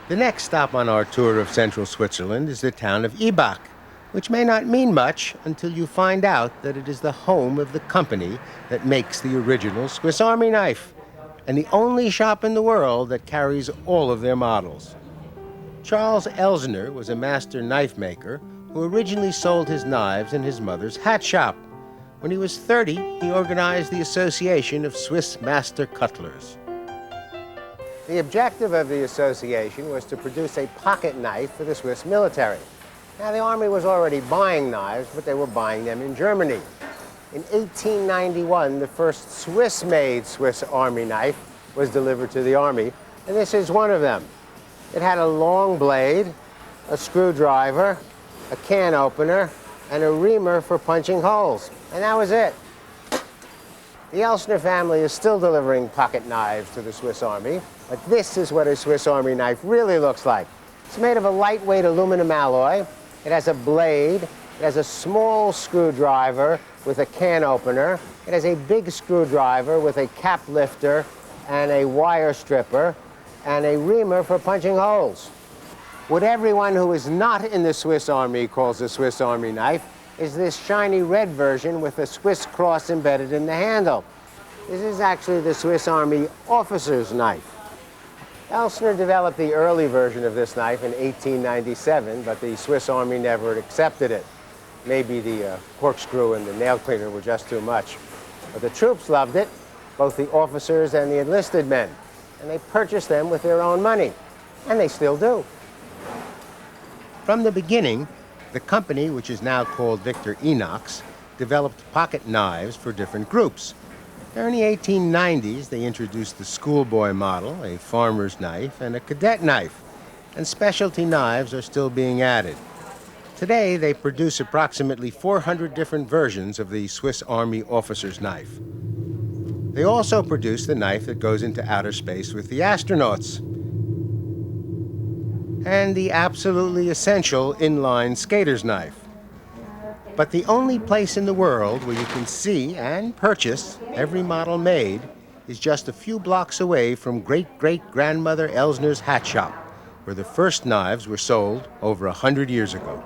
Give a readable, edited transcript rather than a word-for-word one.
The next stop on our tour of central Switzerland is the town of Ibach, which may not mean much until you find out that it is the home of the company that makes the original Swiss Army knife, and the only shop in the world that carries all of their models. Charles Elsner was a master knife maker who originally sold his knives in his mother's hat shop. When he was 30, he organized the Association of Swiss Master Cutlers. The objective of the association was to produce a pocket knife for the Swiss military. Now, the Army was already buying knives, but they were buying them in Germany. In 1891, the first Swiss-made Swiss Army knife was delivered to the Army, and this is one of them. It had a long blade, a screwdriver, a can opener, and a reamer for punching holes, and that was it. The Elsner family is still delivering pocket knives to the Swiss Army, but this is what a Swiss Army knife really looks like. It's made of a lightweight aluminum alloy. It has a blade. It has a small screwdriver with a can opener. It has a big screwdriver with a cap lifter and a wire stripper and a reamer for punching holes. What everyone who is not in the Swiss Army calls a Swiss Army knife is this shiny red version with a Swiss cross embedded in the handle. This is actually the Swiss Army officer's knife. Elsner developed the early version of this knife in 1897, but the Swiss Army never accepted it. Maybe the corkscrew and the nail cleaner were just too much. But the troops loved it, both the officers and the enlisted men, and they purchased them with their own money, and they still do. From the beginning, the company, which is now called Victorinox, developed pocket knives for different groups. During the 1890s, they introduced the schoolboy model, a farmer's knife, and a cadet knife, and specialty knives are still being added. Today, they produce approximately 400 different versions of the Swiss Army officer's knife. They also produce the knife that goes into outer space with the astronauts, and the absolutely essential inline skater's knife. But the only place in the world where you can see and purchase every model made is just a few blocks away from great-great-grandmother Elsner's hat shop, where the first knives were sold over 100 years ago.